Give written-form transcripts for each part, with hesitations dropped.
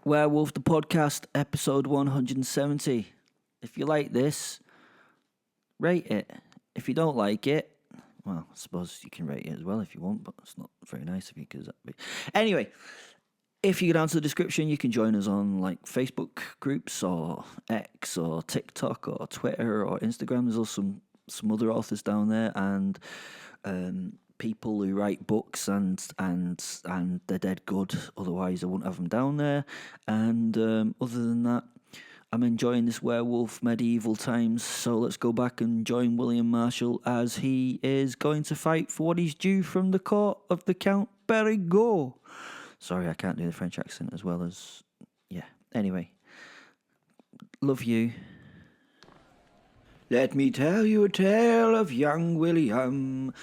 Werewolf, the podcast, episode 170. If you like this, rate it. If you don't like it, well, I suppose you can rate it as well if you want, but it's not very nice of you because that'd be... Anyway, if you go down to the description, you can join us on like Facebook groups or X or TikTok or Twitter or Instagram. There's also some other authors down there and people who write books and they're dead good. Otherwise, I wouldn't have them down there. And other than that, I'm enjoying this werewolf medieval times. So let's go back and join William Marshall as he is going to fight for what he's due from the court of the Count Berigot. Sorry, I can't do the French accent as well as... Yeah, anyway. Love you. Let me tell you a tale of young William,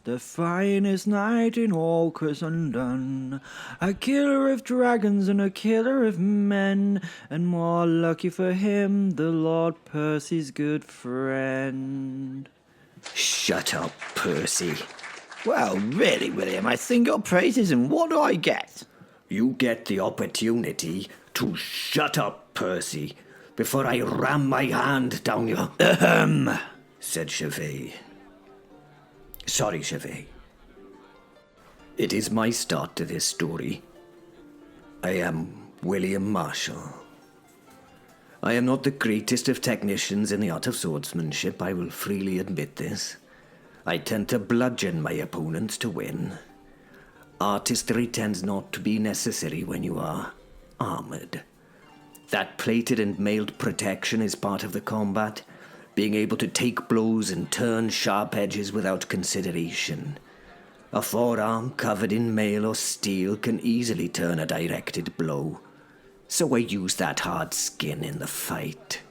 the finest knight in all Christendom, a killer of dragons and a killer of men, and more lucky for him, the Lord Percy's good friend. Shut up, Percy. Well, really, William, I sing your praises, and what do I get? You get the opportunity to shut up, Percy, before I ram my hand down your... said Chevet. Sorry, Chevet. It is my start to this story. I am William Marshall. I am not the greatest of technicians in the art of swordsmanship, I will freely admit this. I tend to bludgeon my opponents to win. Artistry tends not to be necessary when you are armored. That plated and mailed protection is part of the combat, being able to take blows and turn sharp edges without consideration. A forearm covered in mail or steel can easily turn a directed blow, so I use that hard skin in the fight.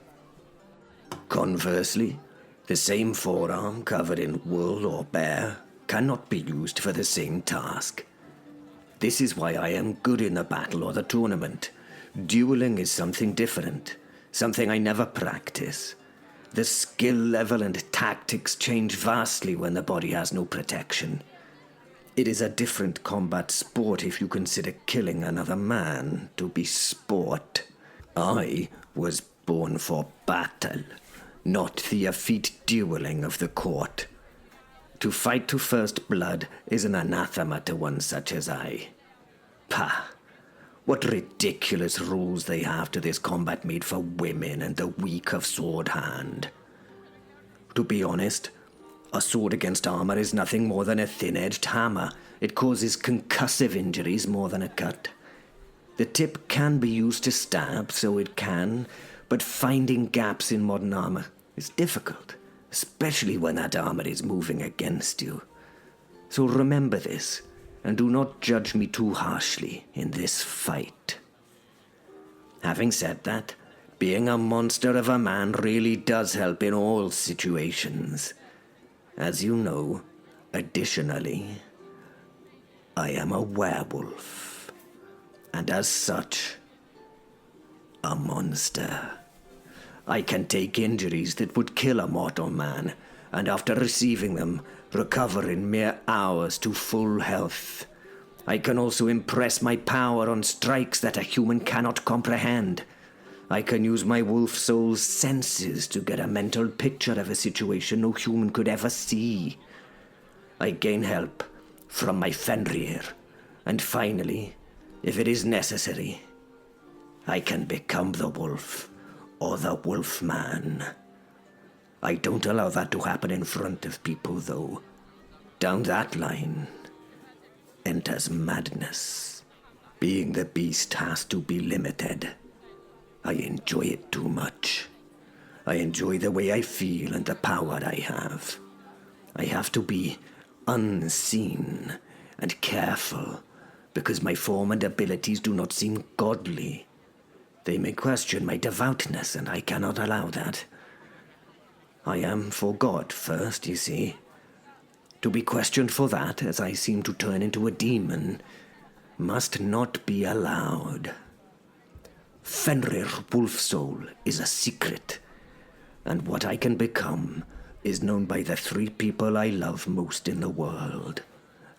Conversely, the same forearm covered in wool or bear cannot be used for the same task. This is why I am good in the battle or the tournament. Dueling is something different, something I never practice. The skill level and tactics change vastly when the body has no protection. It is a different combat sport if you consider killing another man to be sport. I was born for battle, not the effete dueling of the court. To fight to first blood is an anathema to one such as I. Pah! What ridiculous rules they have to this combat made for women and the weak of sword hand. To be honest, a sword against armor is nothing more than a thin-edged hammer. It causes concussive injuries more than a cut. The tip can be used to stab, so it can, but finding gaps in modern armor is difficult, especially when that armor is moving against you. So remember this, and do not judge me too harshly in this fight. Having said that, being a monster of a man really does help in all situations. As you know, additionally, I am a werewolf, and as such, a monster. I can take injuries that would kill a mortal man, and after receiving them, recover in mere hours to full health. I can also impress my power on strikes that a human cannot comprehend. I can use my wolf soul's senses to get a mental picture of a situation no human could ever see. I gain help from my Fenrir, and finally, if it is necessary, I can become the wolf or the wolf man. I don't allow that to happen in front of people, though. Down that line enters madness. Being the beast has to be limited. I enjoy it too much. I enjoy the way I feel and the power I have. I have to be unseen and careful because my form and abilities do not seem godly. They may question my devoutness, and I cannot allow that. I am for God first, you see. To be questioned for that, as I seem to turn into a demon, must not be allowed. Fenrir Wolfsoul is a secret, and what I can become is known by the 3 people I love most in the world,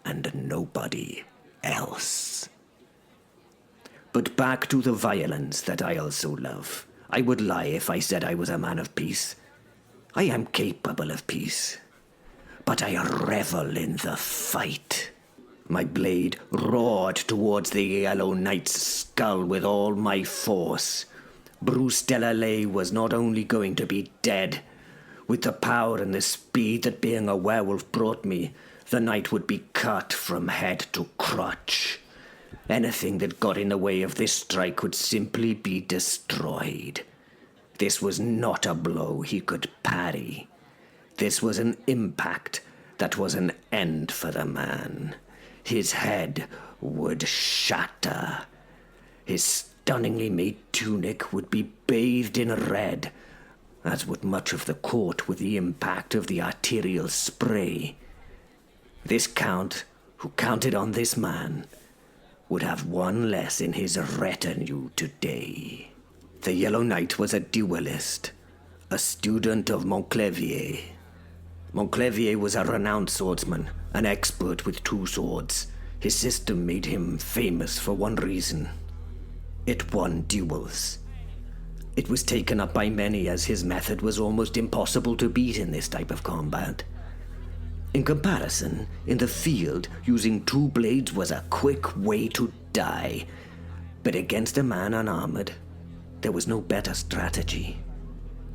and nobody else. But back to the violence that I also love. I would lie if I said I was a man of peace. I am capable of peace, but I revel in the fight. My blade roared towards the Yellow Knight's skull with all my force. Bruce Delalay was not only going to be dead. With the power and the speed that being a werewolf brought me, the knight would be cut from head to crotch. Anything that got in the way of this strike would simply be destroyed. This was not a blow he could parry. This was an impact that was an end for the man. His head would shatter. His stunningly made tunic would be bathed in red, as would much of the court with the impact of the arterial spray. This count, who counted on this man, would have one less in his retinue today. The Yellow Knight was a duelist, a student of Montclavier. Montclavier was a renowned swordsman, an expert with two swords. His system made him famous for one reason. It won duels. It was taken up by many as his method was almost impossible to beat in this type of combat. In comparison, in the field, using two blades was a quick way to die. But against a man unarmored, there was no better strategy.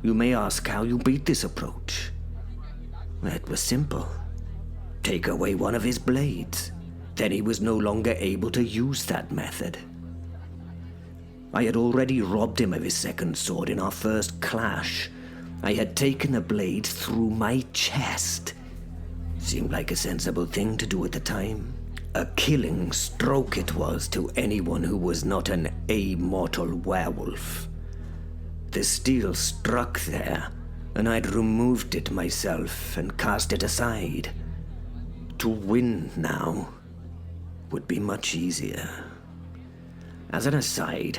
You may ask how you beat this approach. It was simple. Take away one of his blades. Then he was no longer able to use that method. I had already robbed him of his second sword in our first clash. I had taken the blade through my chest. Seemed like a sensible thing to do at the time. A killing stroke it was to anyone who was not an immortal werewolf. The steel struck there, and I'd removed it myself and cast it aside. To win now would be much easier. As an aside,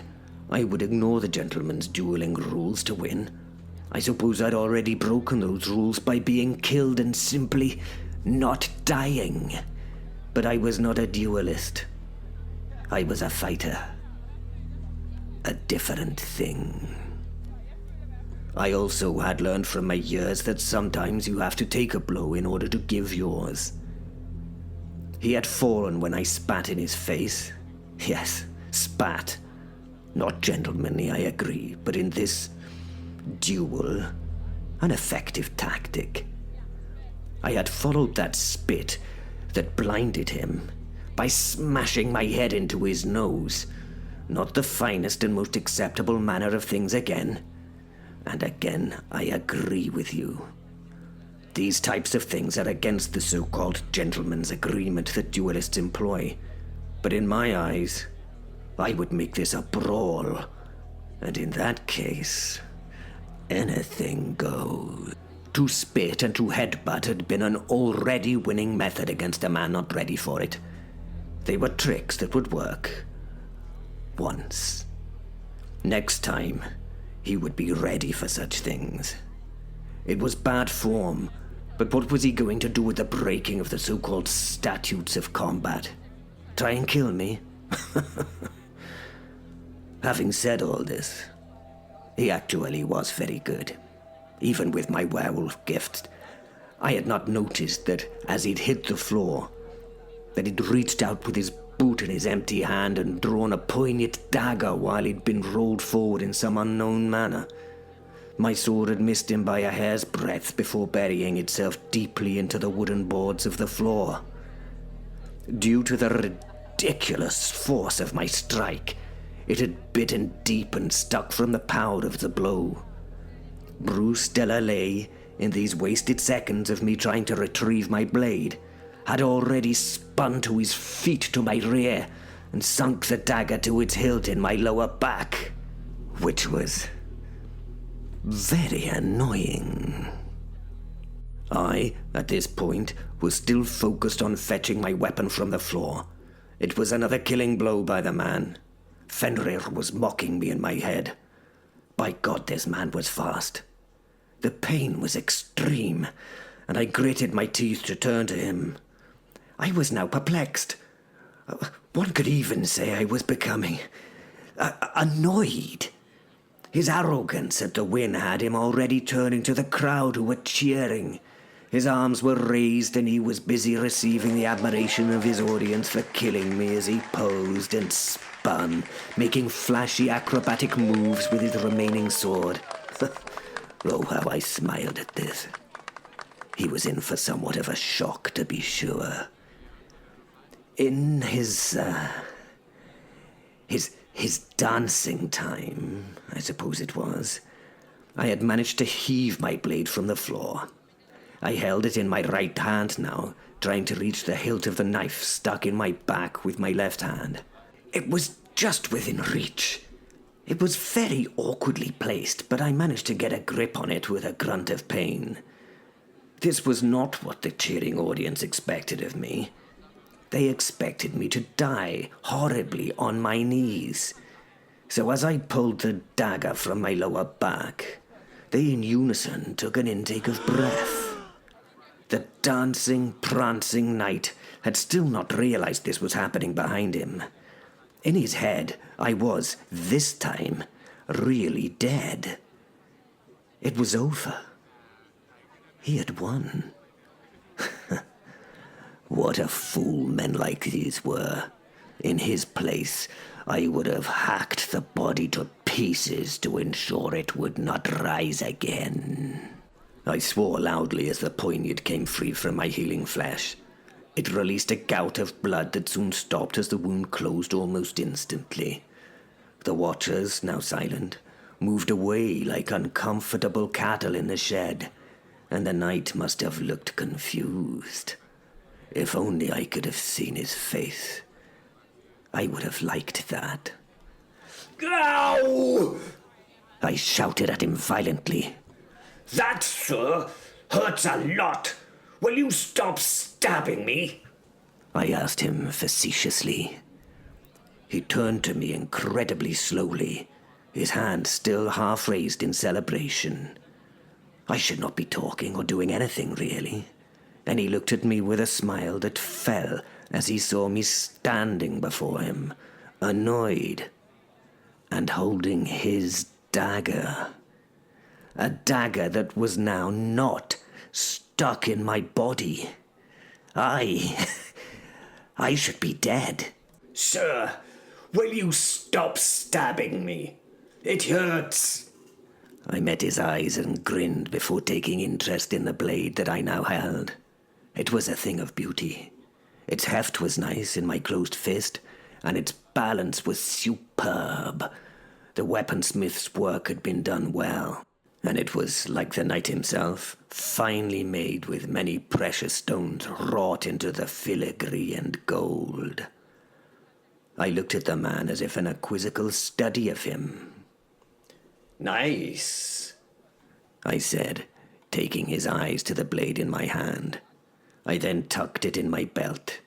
I would ignore the gentleman's dueling rules to win. I suppose I'd already broken those rules by being killed and simply not dying. But I was not a duelist. I was a fighter. A different thing. I also had learned from my years that sometimes you have to take a blow in order to give yours. He had fallen when I spat in his face. Yes, spat. Not gentlemanly, I agree, but in this duel, an effective tactic. I had followed that spit that blinded him by smashing my head into his nose. Not the finest and most acceptable manner of things again. And again, I agree with you. These types of things are against the so-called gentleman's agreement that duelists employ. But in my eyes, I would make this a brawl. And in that case, anything goes. To spit and to headbutt had been an already winning method against a man not ready for it. They were tricks that would work. Once. Next time, he would be ready for such things. It was bad form, but what was he going to do with the breaking of the so-called statutes of combat? Try and kill me? Having said all this, he actually was very good. Even with my werewolf gifts, I had not noticed that as he'd hit the floor, that he'd reached out with his boot in his empty hand and drawn a poignant dagger while he'd been rolled forward in some unknown manner. My sword had missed him by a hair's breadth before burying itself deeply into the wooden boards of the floor. Due to the ridiculous force of my strike, it had bitten deep and stuck from the power of the blow. Bruce Delalay, in these wasted seconds of me trying to retrieve my blade, had already spun to his feet to my rear and sunk the dagger to its hilt in my lower back, which was very annoying. I, at this point, was still focused on fetching my weapon from the floor. It was another killing blow by the man. Fenrir was mocking me in my head. By God, this man was fast. The pain was extreme, and I gritted my teeth to turn to him. I was now perplexed. One could even say I was becoming Annoyed. His arrogance at the win had him already turning to the crowd who were cheering. His arms were raised and he was busy receiving the admiration of his audience for killing me as he posed and spun, making flashy acrobatic moves with his remaining sword. Oh, how I smiled at this. He was in for somewhat of a shock, to be sure. In his dancing time, I suppose it was, I had managed to heave my blade from the floor. I held it in my right hand now, trying to reach the hilt of the knife stuck in my back with my left hand. It was just within reach. It was very awkwardly placed, but I managed to get a grip on it with a grunt of pain. This was not what the cheering audience expected of me. They expected me to die horribly on my knees. So as I pulled the dagger from my lower back, they in unison took an intake of breath. The dancing, prancing knight had still not realized this was happening behind him. In his head, I was, this time, really dead. It was over. He had won. What a fool men like these were. In his place, I would have hacked the body to pieces to ensure it would not rise again. I swore loudly as the poignard came free from my healing flesh. It released a gout of blood that soon stopped as the wound closed almost instantly. The watchers, now silent, moved away like uncomfortable cattle in the shed, and the knight must have looked confused. If only I could have seen his face. I would have liked that. Ow! I shouted at him violently. That, sir, hurts a lot. Will you stop stabbing me? I asked him facetiously. He turned to me incredibly slowly, his hand still half raised in celebration. I should not be talking or doing anything, really. And he looked at me with a smile that fell as he saw me standing before him, annoyed, and holding his dagger. A dagger that was now not stuck in my body. I should be dead. Sir, will you stop stabbing me? It hurts. I met his eyes and grinned before taking interest in the blade that I now held. It was a thing of beauty. Its heft was nice in my closed fist, and its balance was superb. The weaponsmith's work had been done well, and it was, like the knight himself, finely made with many precious stones wrought into the filigree and gold. I looked at the man as if in a quizzical study of him. Nice, I said, taking his eyes to the blade in my hand. I then tucked it in my belt.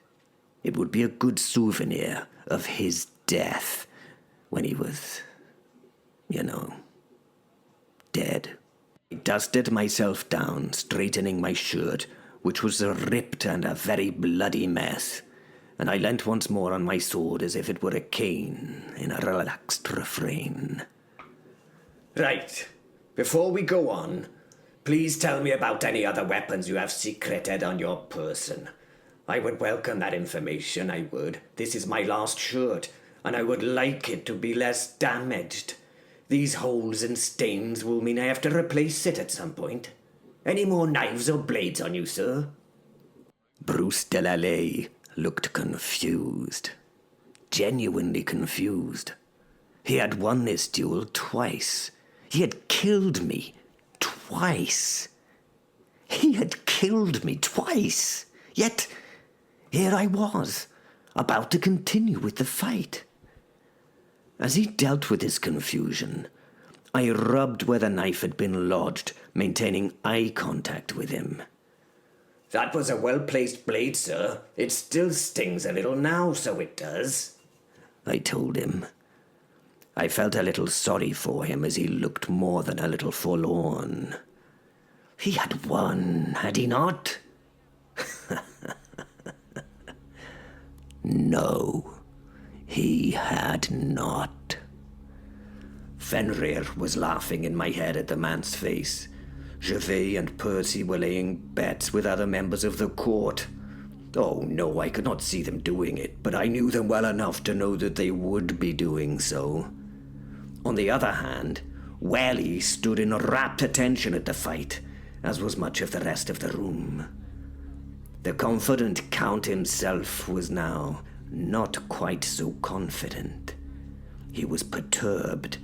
It would be a good souvenir of his death when he was, dead. I dusted myself down, straightening my shirt, which was ripped and a very bloody mess, and I leant once more on my sword as if it were a cane in a relaxed refrain. Right. Before we go on, please tell me about any other weapons you have secreted on your person. I would welcome that information, I would. This is my last shirt, and I would like it to be less damaged. These holes and stains will mean I have to replace it at some point. Any more knives or blades on you, sir? Bruce de la Lait looked confused. Genuinely confused. He had won this duel twice. He had killed me twice. He had killed me twice. Yet, here I was, about to continue with the fight. As he dealt with his confusion, I rubbed where the knife had been lodged, maintaining eye contact with him. That was a well-placed blade, sir. It still stings a little now, so it does, I told him. I felt a little sorry for him as he looked more than a little forlorn. He had won, had he not? No, he had not. Fenrir was laughing in my head at the man's face. Gervais and Percy were laying bets with other members of the court. Oh no, I could not see them doing it, but I knew them well enough to know that they would be doing so. On the other hand, Welly stood in rapt attention at the fight, as was much of the rest of the room. The confident Count himself was now not quite so confident. He was perturbed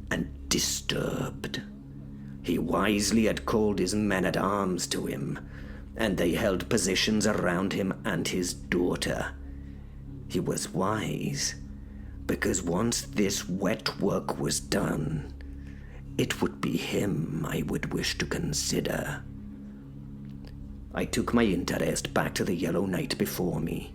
and disturbed. He wisely had called his men-at-arms to him, and they held positions around him and his daughter. He was wise, because once this wet work was done, it would be him I would wish to consider. I took my interest back to the Yellow Knight before me.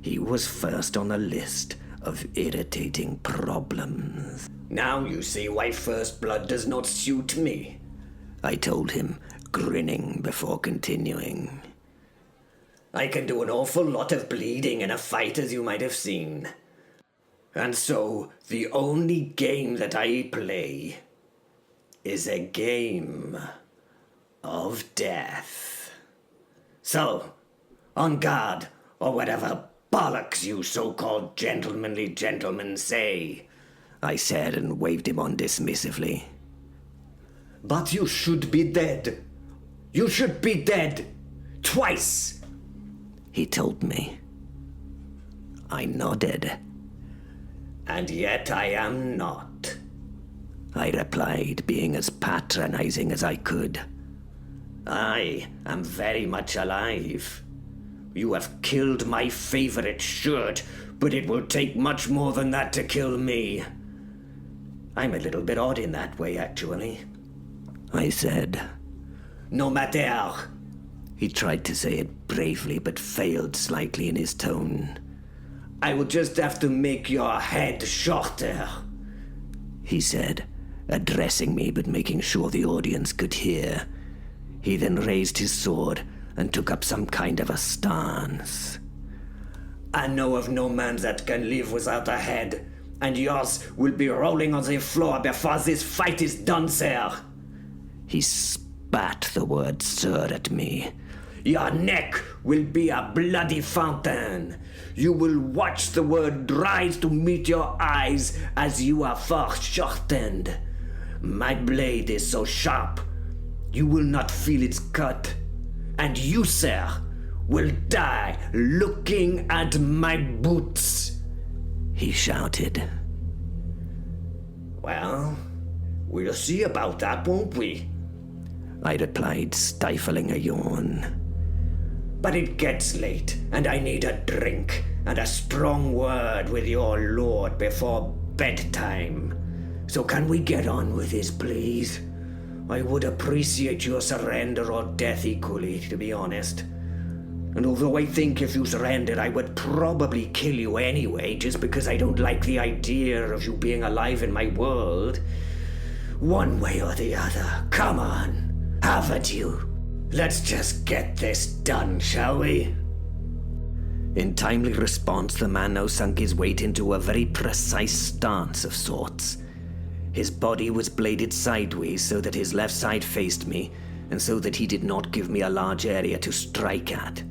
He was first on the list of irritating problems. Now you see why First Blood does not suit me, I told him, grinning before continuing. I can do an awful lot of bleeding in a fight, as you might have seen. And so, the only game that I play is a game of death. So, on guard, or whatever bollocks you so-called gentlemanly gentlemen say, I said and waved him on dismissively. But you should be dead. You should be dead. Twice. He told me. I nodded. And yet I am not. I replied, being as patronizing as I could. I am very much alive. You have killed my favorite shirt, but it will take much more than that to kill me. I'm a little bit odd in that way, actually. I said. No matter. He tried to say it bravely, but failed slightly in his tone. I will just have to make your head shorter, he said, addressing me but making sure the audience could hear. He then raised his sword and took up some kind of a stance. I know of no man that can live without a head, and yours will be rolling on the floor before this fight is done, sir. He spat the word sir at me. Your neck will be a bloody fountain. You will watch the word rise to meet your eyes as you are foreshortened. My blade is so sharp, you will not feel its cut. And you, sir, will die looking at my boots, he shouted. Well, we'll see about that, won't we? I replied, stifling a yawn. But it gets late, and I need a drink and a strong word with your lord before bedtime. So can we get on with this, please? I would appreciate your surrender or death equally, to be honest. And although I think if you surrendered, I would probably kill you anyway, just because I don't like the idea of you being alive in my world. One way or the other, come on, have at you. Let's just get this done, shall we? In timely response, the man now sunk his weight into a very precise stance of sorts. His body was bladed sideways so that his left side faced me, and so that he did not give me a large area to strike at.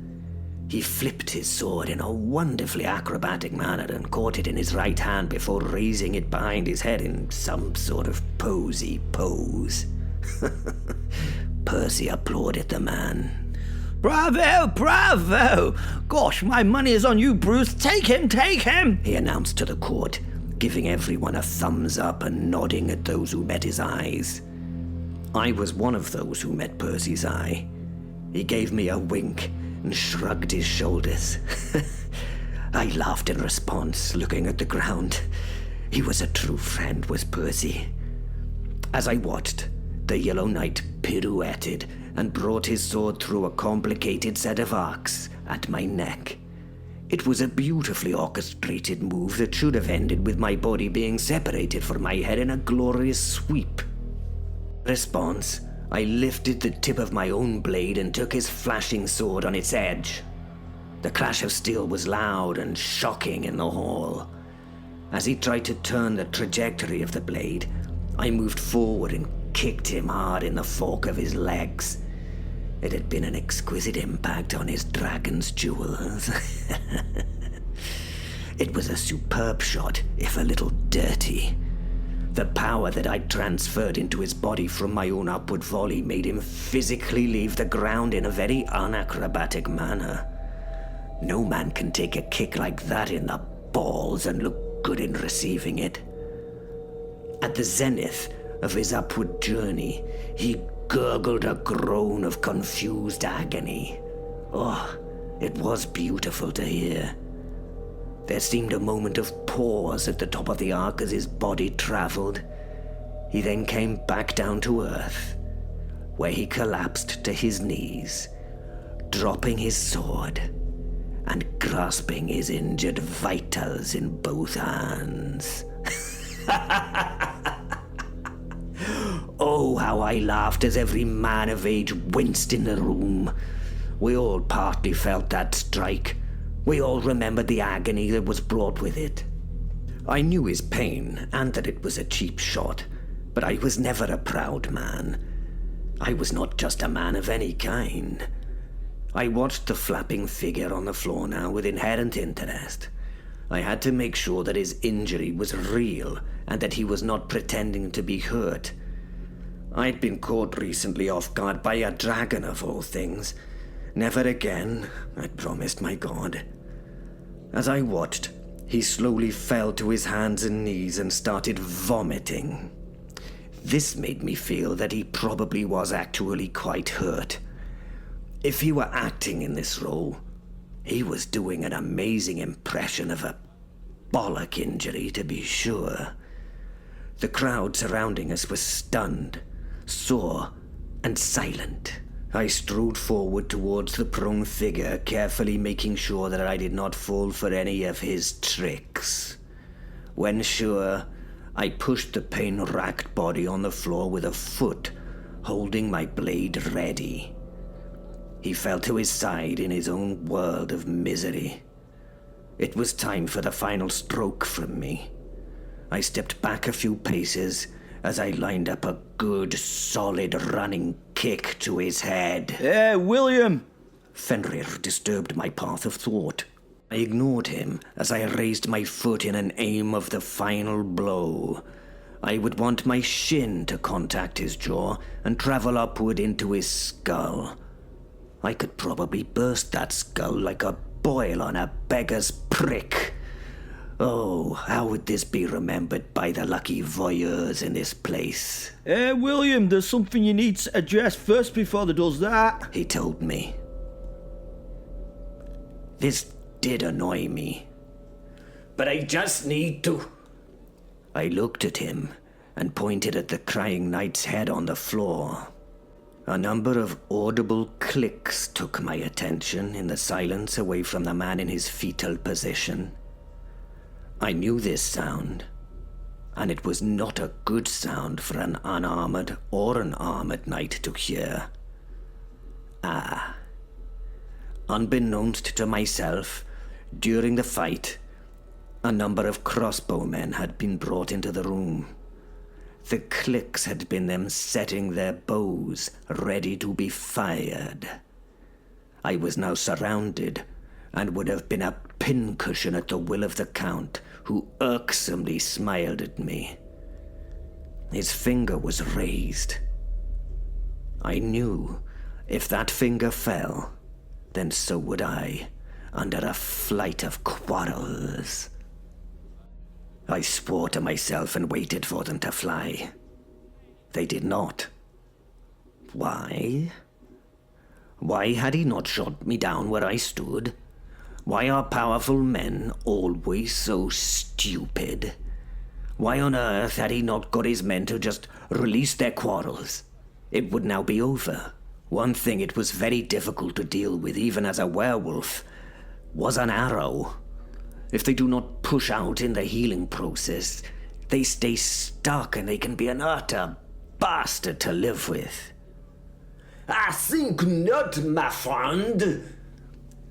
He flipped his sword in a wonderfully acrobatic manner and caught it in his right hand before raising it behind his head in some sort of posy pose. Percy applauded the man. Bravo, bravo! Gosh, my money is on you, Bruce. Take him! He announced to the court, giving everyone a thumbs up and nodding at those who met his eyes. I was one of those who met Percy's eye. He gave me a wink and shrugged his shoulders. I laughed in response, looking at the ground. He was a true friend, was Percy. As I watched, the Yellow Knight pirouetted and brought his sword through a complicated set of arcs at my neck. It was a beautifully orchestrated move that should have ended with my body being separated from my head in a glorious sweep. Response, I lifted the tip of my own blade and took his flashing sword on its edge. The clash of steel was loud and shocking in the hall. As he tried to turn the trajectory of the blade, I moved forward and kicked him hard in the fork of his legs. It had been an exquisite impact on his dragon's jewels. It was a superb shot, if a little dirty. The power that I'd transferred into his body from my own upward volley made him physically leave the ground in a very unacrobatic manner. No man can take a kick like that in the balls and look good in receiving it. At the zenith of his upward journey, he gurgled a groan of confused agony. Oh, it was beautiful to hear. There seemed a moment of pause at the top of the arc as his body traveled. He then came back down to earth, where he collapsed to his knees, dropping his sword and grasping his injured vitals in both hands. Oh, how I laughed as every man of age winced in the room. We all partly felt that strike. We all remembered the agony that was brought with it. I knew his pain and that it was a cheap shot, but I was never a proud man. I was not just a man of any kind. I watched the flapping figure on the floor now with inherent interest. I had to make sure that his injury was real and that he was not pretending to be hurt. I'd been caught recently off guard by a dragon of all things. Never again, I'd promised my God. As I watched, he slowly fell to his hands and knees and started vomiting. This made me feel that he probably was actually quite hurt. If he were acting in this role, he was doing an amazing impression of a bollock injury, to be sure. The crowd surrounding us was stunned, sore, and silent. I strode forward towards the prone figure, carefully making sure that I did not fall for any of his tricks. When sure, I pushed the pain-racked body on the floor with a foot, holding my blade ready. He fell to his side in his own world of misery. It was time for the final stroke from me. I stepped back a few paces as I lined up a good, solid running kick to his head. Hey, William! Fenrir disturbed my path of thought. I ignored him as I raised my foot in an aim of the final blow. I would want my shin to contact his jaw and travel upward into his skull. I could probably burst that skull like a boil on a beggar's prick. Oh, how would this be remembered by the lucky voyeurs in this place? Hey, William, there's something you need to address first before they does that. He told me. This did annoy me. But I just need to... I looked at him and pointed at the crying knight's head on the floor. A number of audible clicks took my attention in the silence away from the man in his fetal position. I knew this sound, and it was not a good sound for an unarmored or an armored knight to hear. Ah. Unbeknownst to myself, during the fight, a number of crossbowmen had been brought into the room. The clicks had been them setting their bows ready to be fired. I was now surrounded, and would have been a pincushion at the will of the Count, who irksomely smiled at me. His finger was raised. I knew if that finger fell, then so would I, under a flight of quarrels. I swore to myself and waited for them to fly. They did not. Why? Why had he not shot me down where I stood? Why are powerful men always so stupid? Why on earth had he not got his men to just release their quarrels? It would now be over. One thing it was very difficult to deal with, even as a werewolf, was an arrow. If they do not push out in the healing process, they stay stuck and they can be an utter bastard to live with. I think not, my friend,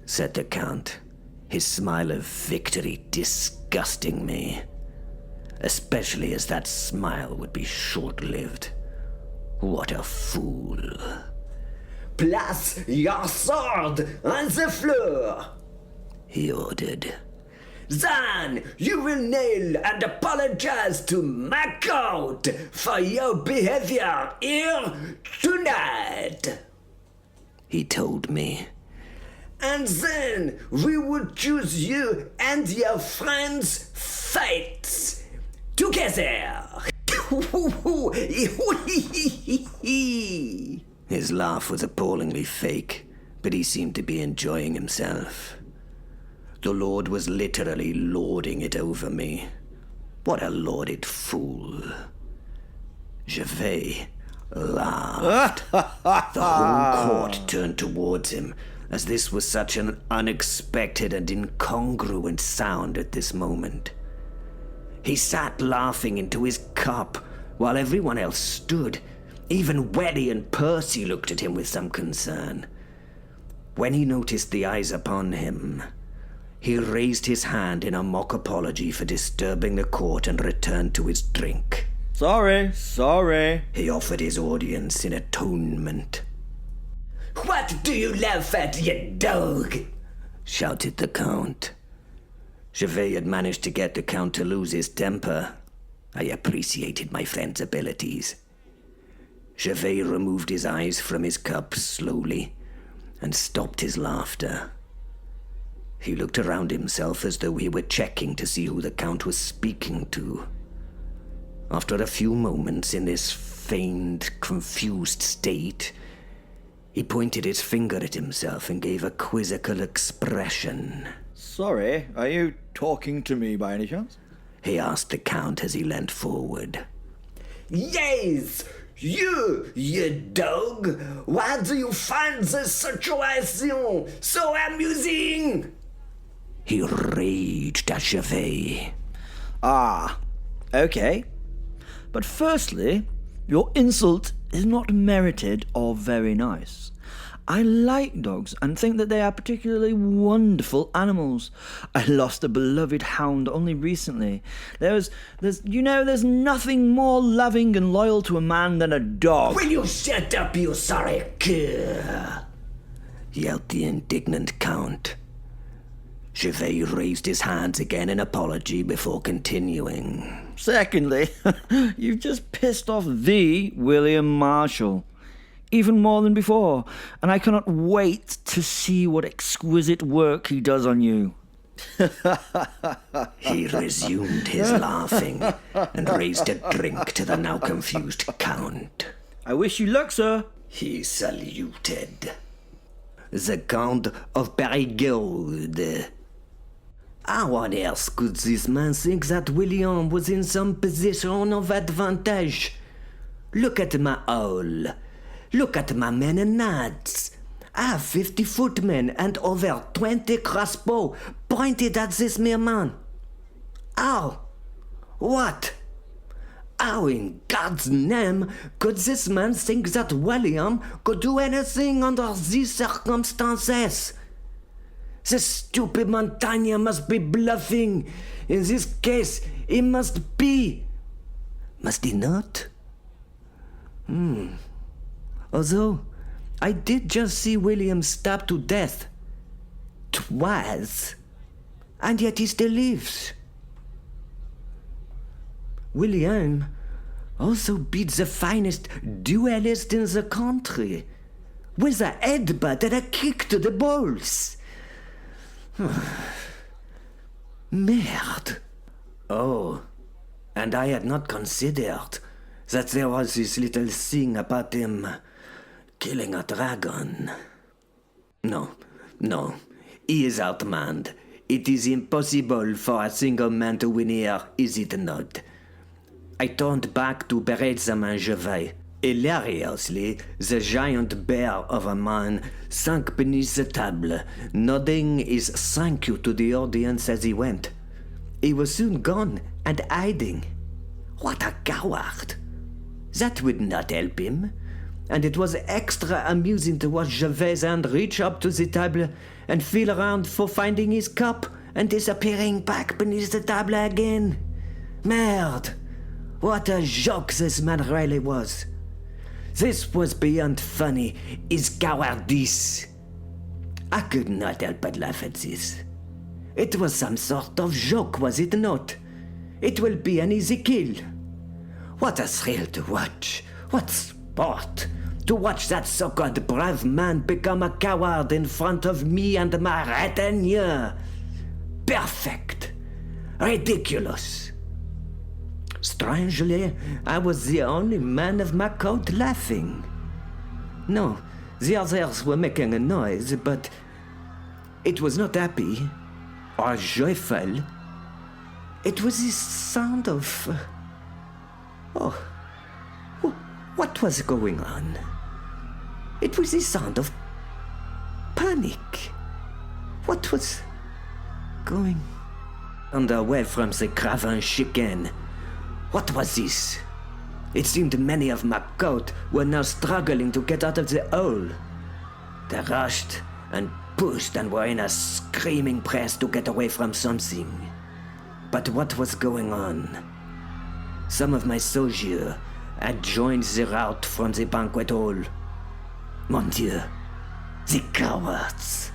said the Count, his smile of victory disgusting me. especially as that smile would be short-lived. What a fool. Place your sword on the floor, he ordered. Then you will kneel and apologize to my court for your behavior here tonight, he told me. And then we will choose you and your friends' fates together. His laugh was appallingly fake, but he seemed to be enjoying himself. The Lord was literally lording it over me. What a lauded fool. Gervais laughed. The whole court turned towards him, as this was such an unexpected and incongruent sound at this moment. He sat laughing into his cup, while everyone else stood. Even Welly and Percy looked at him with some concern. When he noticed the eyes upon him, he raised his hand in a mock apology for disturbing the court and returned to his drink. Sorry. He offered his audience in atonement. What do you laugh at, you dog? Shouted the Count. Gervais had managed to get the Count to lose his temper. I appreciated my friend's abilities. Gervais removed his eyes from his cup slowly and stopped his laughter. He looked around himself as though he were checking to see who the Count was speaking to. After a few moments in this feigned, confused state, he pointed his finger at himself and gave a quizzical expression. Sorry, are you talking to me by any chance? He asked the Count as he leant forward. Yes, you dog. Why do you find this situation so amusing? He raged at Gervais. Ah, okay. But firstly, your insult is not merited or very nice. I like dogs and think that they are particularly wonderful animals. I lost a beloved hound only recently. There's nothing more loving and loyal to a man than a dog. Will you shut up, you sorry cur? Yelled the indignant Count. Gervais raised his hands again in apology before continuing. Secondly, you've just pissed off the William Marshall. Even more than before, and I cannot wait to see what exquisite work he does on you. He resumed his laughing and raised a drink to the now confused Count. I wish you luck, sir. He saluted. The Count of Périgord. How on earth could this man think that William was in some position of advantage? Look at my owl. Look at my men and lads. I have 50 footmen and over 20 crossbow pointed at this mere man. How? What? How in God's name could this man think that William could do anything under these circumstances? The stupid Montagna must be bluffing. In this case, he must be. Must he not? Although, I did just see William stabbed to death. Twice. And yet he still lives. William also beat the finest duelist in the country, with a headbutt and a kick to the balls. Merde. Oh, and I had not considered that there was this little thing about him killing a dragon. No, he is outmanned. It is impossible for a single man to win here, is it not? I turned back to Berezam Gervais. Hilariously, the giant bear of a man sank beneath the table, nodding his thank you to the audience as he went. He was soon gone and hiding. What a coward! That would not help him, and it was extra amusing to watch Gervais' hand reach up to the table and feel around for finding his cup and disappearing back beneath the table again. Merde! What a joke this man really was. This was beyond funny, his cowardice. I could not help but laugh at this. It was some sort of joke, was it not? It will be an easy kill. What a thrill to watch. What sport. To watch that so-called brave man become a coward in front of me and my retinue. Perfect. Ridiculous. Strangely, I was the only man of my coat laughing. No, the others were making a noise, but it was not happy or joyful. It was the sound of... what was going on? It was the sound of panic. What was going on away from the craven chicken? What was this? It seemed many of my coat were now struggling to get out of the hole. They rushed and pushed and were in a screaming press to get away from something. But what was going on? Some of my soldiers had joined the rout from the banquet hall. Mon Dieu, the cowards!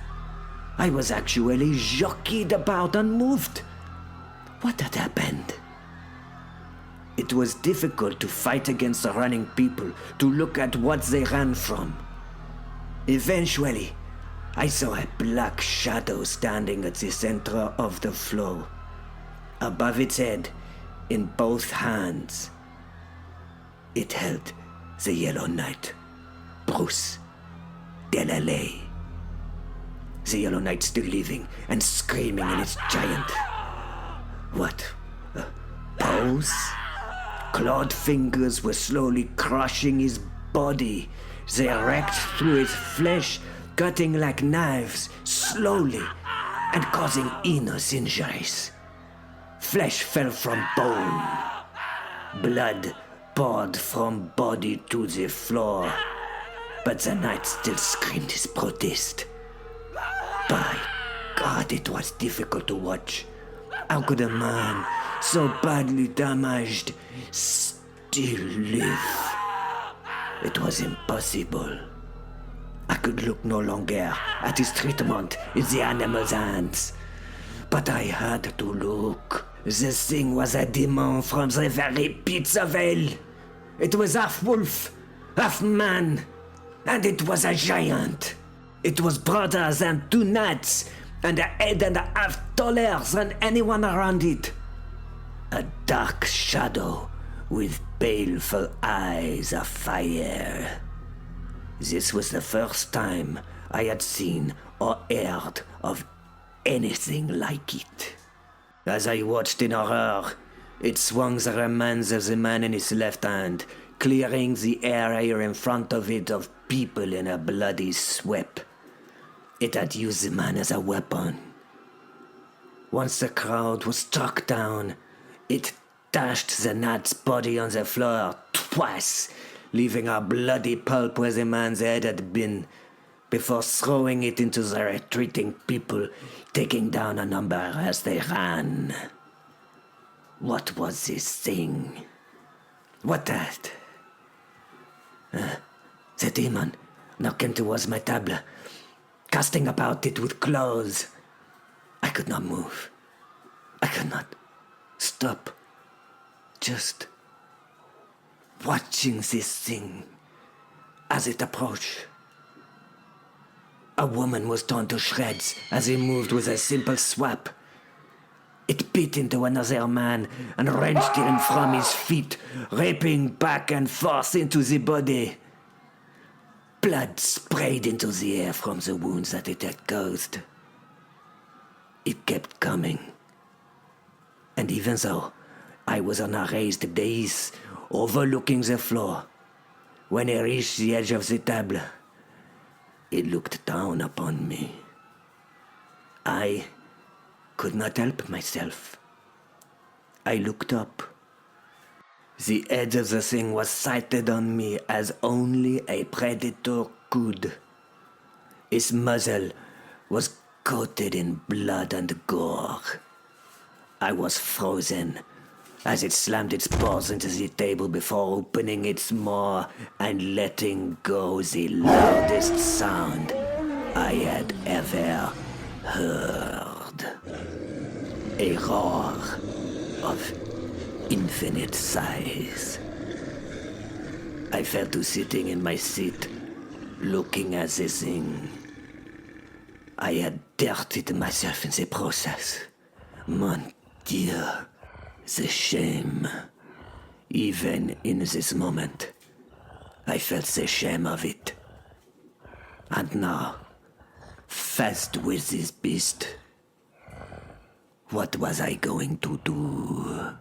I was actually jockeyed about and moved. What had happened? It was difficult to fight against the running people, to look at what they ran from. Eventually, I saw a black shadow standing at the center of the floor. Above its head, in both hands, it held the Yellow Knight, Bruce Delalay. The Yellow Knight still living and screaming in its giant... What? Pose? Clawed fingers were slowly crushing his body. They wrecked through his flesh, cutting like knives, slowly, and causing heinous injuries. Flesh fell from bone. Blood poured from body to the floor. But the knight still screamed his protest. By God, it was difficult to watch. How could a man so badly damaged still live? It was impossible. I could look no longer at his treatment in the animal's hands. But I had to look. This thing was a demon from the very pits of hell. It was half wolf, half man, and it was a giant. It was broader than two gnats, and a head and a half taller than anyone around it. A dark shadow with baleful eyes of fire. This was the first time I had seen or heard of anything like it. As I watched in horror, it swung the remains of the man in his left hand, clearing the area in front of it of people in a bloody sweep. It had used the man as a weapon. Once the crowd was struck down, it dashed the gnat's body on the floor twice, leaving a bloody pulp where the man's head had been, before throwing it into the retreating people, taking down a number as they ran. What was this thing? What that? The demon now came towards my table, casting about it with claws. I could not move. I could not stop. Just watching this thing as it approached. A woman was torn to shreds as he moved with a simple swap. It bit into another man and wrenched him from his feet, ripping back and forth into the body. Blood sprayed into the air from the wounds that it had caused. It kept coming. And even though I was on a raised dais overlooking the floor, when it reached the edge of the table, it looked down upon me. I could not help myself. I looked up. The edge of the thing was sighted on me as only a predator could. Its muzzle was coated in blood and gore. I was frozen, as it slammed its paws into the table before opening its maw and letting go the loudest sound I had ever heard. A roar of infinite size. I fell to sitting in my seat, looking at the thing. I had dirtied myself in the process. Mon Dieu, the shame. Even in this moment, I felt the shame of it. And now, faced with this beast, what was I going to do?